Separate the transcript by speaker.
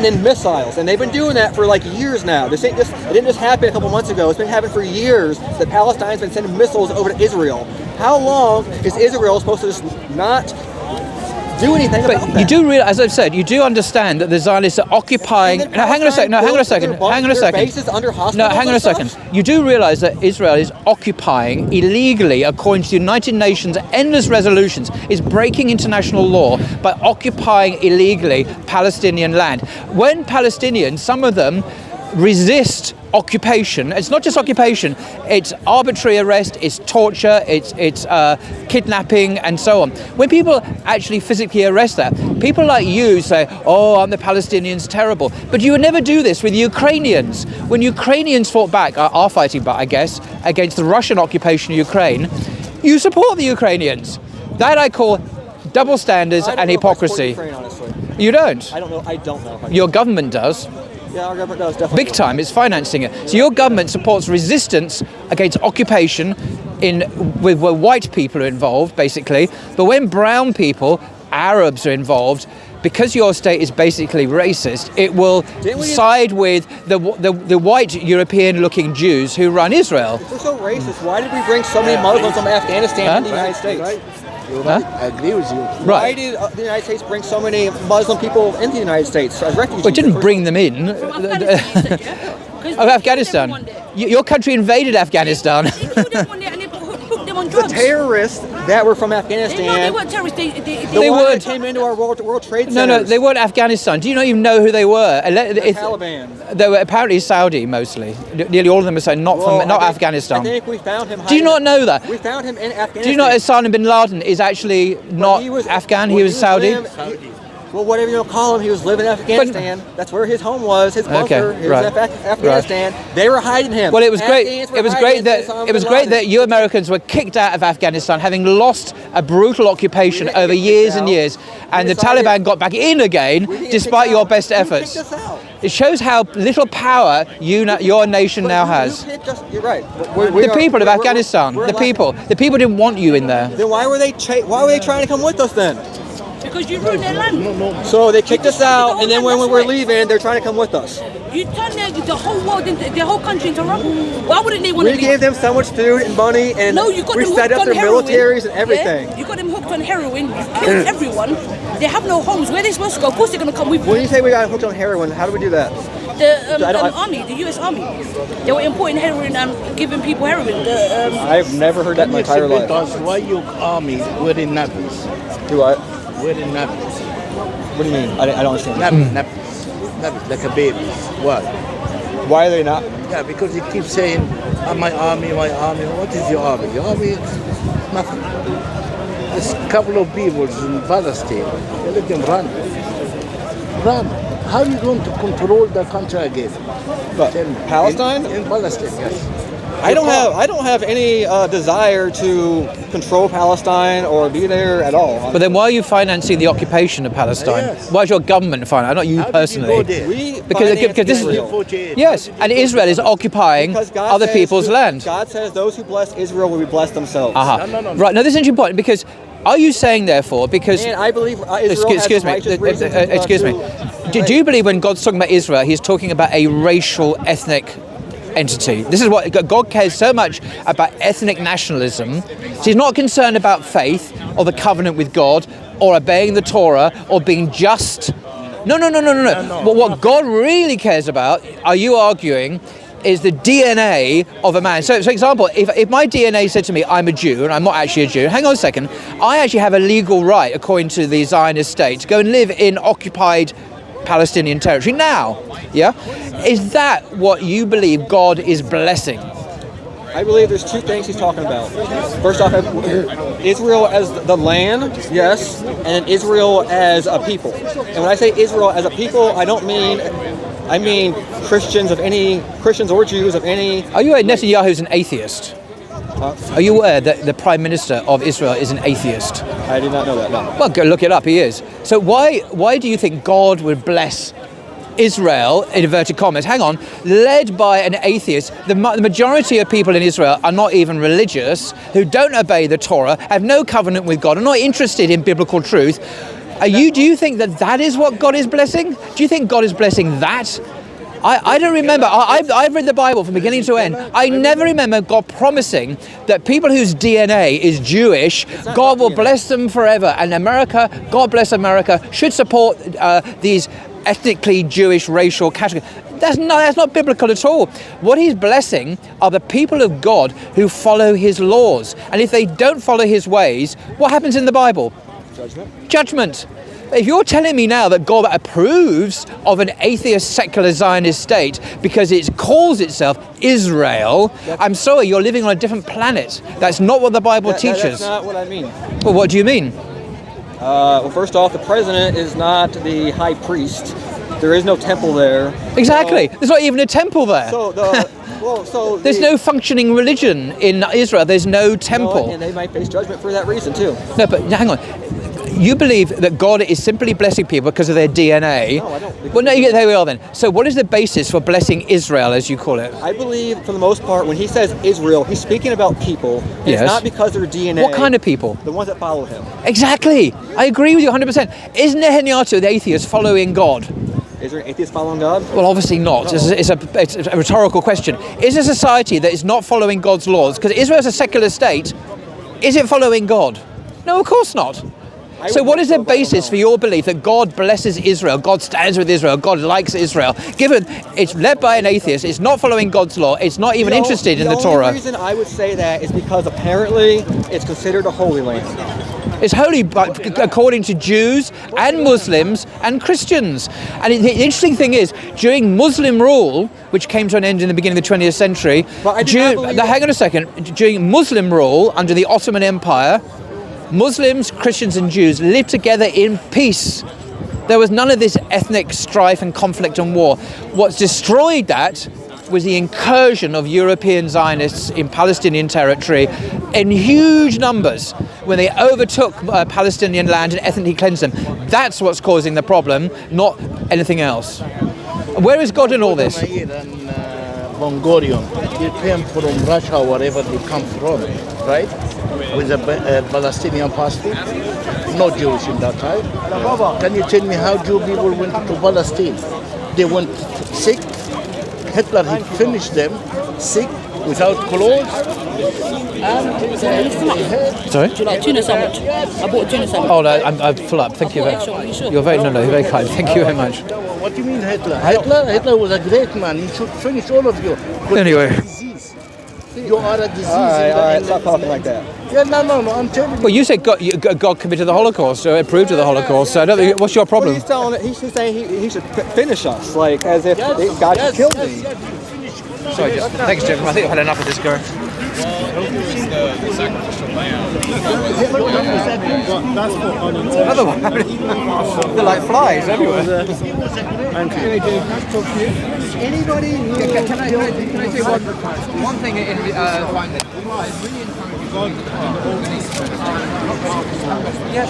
Speaker 1: sending in missiles, and they've been doing that for like years now. It didn't just happen a couple months ago. It's been happening for years that Palestine's been sending missiles over to Israel. How long is Israel supposed to just not do anything about that?
Speaker 2: You do realize, as I've said, you do understand that the Zionists are occupying. No, hang on a second. No, hang on a second. Hang on a second. No, hang on a second. You do realize that Israel is occupying illegally, according to the United Nations endless resolutions, is breaking international law by occupying illegally Palestinian land. When Palestinians, some of them, resist occupation, it's not just occupation, it's arbitrary arrest, it's torture, it's kidnapping and so on. When people actually physically arrest that, people like you say, oh, aren't the Palestinians terrible? But you would never do this with Ukrainians. When Ukrainians fought back, are fighting back, I guess, against the Russian occupation of Ukraine, you support the Ukrainians. That I call double standards and hypocrisy.
Speaker 1: Ukraine,
Speaker 2: you don't?
Speaker 1: I don't know.
Speaker 2: Your government does.
Speaker 1: Yeah, our government does, definitely.
Speaker 2: Big time, it's financing it. So your government supports resistance against occupation with where white people are involved, basically. But when brown people, Arabs are involved, because your state is basically racist, it will side with the white European-looking Jews who run Israel.
Speaker 1: If we're so racist, why did we bring so many Muslims from Afghanistan to the United States?
Speaker 3: Right. I agree with you.
Speaker 2: Right.
Speaker 1: Why did the United States bring so many Muslim people into the United States as refugees?
Speaker 2: Well, it didn't bring them in. Afghanistan. Your country invaded Afghanistan.
Speaker 1: The terrorists that were from Afghanistan.
Speaker 4: No, they weren't terrorists.
Speaker 2: They
Speaker 1: weren't. Came into our World Trade Centers.
Speaker 2: No, they weren't Afghanistan. Do you not even know who they were?
Speaker 1: The Taliban.
Speaker 2: They were apparently Saudi mostly. Nearly all of them are saying not Afghanistan.
Speaker 1: I think we found him.
Speaker 2: Do you not know that?
Speaker 1: We found him in Afghanistan.
Speaker 2: Do you know Osama bin Laden is actually not Afghan? He was Saudi.
Speaker 1: Well, whatever you want to call him, he was living in Afghanistan. That's where his home was, his bunker.
Speaker 2: Okay,
Speaker 1: he was in Afghanistan. Right. They were hiding him.
Speaker 2: Well, it was great. It was great that you Americans were kicked out of Afghanistan, having lost a brutal occupation over years and years, and the Taliban got back in again, despite your best efforts. It shows how little power your nation now has.
Speaker 1: You're right.
Speaker 2: The people of Afghanistan. The people didn't want you in there.
Speaker 1: Then why were they trying to come with us then?
Speaker 4: Because you ruined their land.
Speaker 1: No. So they kicked us out, and then when we were leaving, they're trying to come with us.
Speaker 4: You turned the whole world, the whole country into rubble. Why wouldn't they want to leave?
Speaker 1: We gave them so much food and money, and we set up their militaries and everything.
Speaker 4: Yeah? You got them hooked on heroin. You killed everyone. They have no homes. Where are they supposed to go? Of course they're going to come with you.
Speaker 1: When you say we got hooked on heroin, how do we do that?
Speaker 4: The army, the U.S. Army, they were importing heroin and giving people heroin.
Speaker 1: I've never heard that in my entire life.
Speaker 3: Why your army wearing nappies?
Speaker 1: Do I?
Speaker 3: Wearing nappies.
Speaker 1: What do you mean? I don't understand.
Speaker 3: Nappies, like a baby. Why?
Speaker 1: Why are they not?
Speaker 3: Yeah, because he keeps saying, my army. What is your army? Your army is nothing. There's a couple of people in Palestine. They let them run. How are you going to control the country again?
Speaker 1: But Palestine?
Speaker 3: In Palestine, yes.
Speaker 1: I don't have any desire to control Palestine or be there at all.
Speaker 2: But then why are you financing the occupation of Palestine?
Speaker 3: Yes.
Speaker 2: Why is your government financing? Not you personally. Because this is yes, and Israel is occupying other people's land.
Speaker 1: God says those who bless Israel will be blessed themselves.
Speaker 3: No.
Speaker 2: Right. Now this is an interesting point because are you saying therefore because
Speaker 1: and I believe Israel
Speaker 2: excuse me. Do you believe when God's talking about Israel, he's talking about a racial, ethnic entity? This is what God cares so much about, ethnic nationalism. So he's not concerned about faith or the covenant with God or obeying the Torah or being just. No. What God really cares about, are you arguing, is the DNA of a man. So for example, if my DNA said to me, I'm a Jew, and I'm not actually a Jew, hang on a second, I actually have a legal right, according to the Zionist state, to go and live in occupied Palestinian territory now. Yeah? Is that what you believe God is blessing?
Speaker 1: I believe there's two things he's talking about. First off, Israel as the land, yes, and Israel as a people. And when I say Israel as a people, I mean Christians or Jews of any.
Speaker 2: Are you aware Netanyahu's an atheist? Are you aware that the Prime Minister of Israel is an atheist?
Speaker 1: I did not know that, no.
Speaker 2: Well, go look it up, he is. So why do you think God would bless Israel, in inverted commas, led by an atheist? The majority of people in Israel are not even religious, who don't obey the Torah, have no covenant with God, are not interested in biblical truth. Do you think that is what God is blessing? Do you think God is blessing that? I don't remember. I've read the Bible from beginning to end. I never remember God promising that people whose DNA is Jewish, God will bless them forever. And America, God bless America, should support these ethnically Jewish racial categories. That's not biblical at all. What he's blessing are the people of God who follow his laws. And if they don't follow his ways, what happens in the Bible? Judgment. If you're telling me now that God approves of an atheist, secular Zionist state because it calls itself Israel, I'm sorry, you're living on a different planet. That's not what the Bible teaches.
Speaker 1: That's not what I mean.
Speaker 2: Well, what do you mean?
Speaker 1: Well, first off, the president is not the high priest. There is no temple there.
Speaker 2: Exactly. There's not even a temple there. There's no functioning religion in Israel. There's no temple.
Speaker 1: And they might face judgment for that reason too.
Speaker 2: No, but hang on. You believe that God is simply blessing people because of their DNA.
Speaker 1: No, I don't.
Speaker 2: Well, no, there we are then. So what is the basis for blessing Israel, as you call it?
Speaker 1: I believe, for the most part, when he says Israel, he's speaking about people. And
Speaker 2: Yes.
Speaker 1: It's not because their DNA.
Speaker 2: What kind of people?
Speaker 1: The ones that follow him.
Speaker 2: Exactly. I agree with you 100%. Isn't Netanyahu the atheist following God?
Speaker 1: Is there an atheist following God?
Speaker 2: Well, obviously not.
Speaker 1: No.
Speaker 2: It's a rhetorical question. Is a society that is not following God's laws, because Israel is a secular state, is it following God? No, of course not. So what is the basis for your belief that God blesses Israel, God stands with Israel, God likes Israel, given it's led by an atheist, it's not following God's law, it's not even interested in the Torah?
Speaker 1: The only reason I would say that is because apparently it's considered a holy land.
Speaker 2: It's holy but according to Jews and Muslims and Christians. And the interesting thing is, during Muslim rule, which came to an end in the beginning of the 20th century, hang on a second, during Muslim rule under the Ottoman Empire, Muslims, Christians and Jews lived together in peace. There was none of this ethnic strife and conflict and war. What's destroyed that was the incursion of European Zionists in Palestinian territory in huge numbers when they overtook Palestinian land and ethnically cleansed them. That's what's causing the problem, not anything else. Where is God in all this?
Speaker 3: Mongolian, they came from Russia, wherever they come from, right? With a Palestinian passport, no Jews in that time. Can you tell me how Jew people went to Palestine? They went sick. Hitler, he finished them sick, without clothes.
Speaker 2: Sorry?
Speaker 4: Do you like tuna sandwich? I bought a tuna sandwich.
Speaker 2: Oh no, I'm full up. Thank you. You're very you're very kind. Thank you very much.
Speaker 3: What do you mean Hitler? Hitler was a great man. He should finish all of you. But
Speaker 2: Anyway.
Speaker 3: You are a disease.
Speaker 1: All right, stop talking like that.
Speaker 3: Yeah, no, I'm telling you.
Speaker 2: Well, you said God committed the Holocaust, or approved of the Holocaust. So I don't think, what's your problem?
Speaker 1: Well, he's saying he should finish us, like as if God should kill me.
Speaker 2: Sorry, thanks, Jim. I think I've had enough of this guy. Another one. They're like flies everywhere. Anybody? Can I say one thing in finally? I really encourage you to organize. Yes.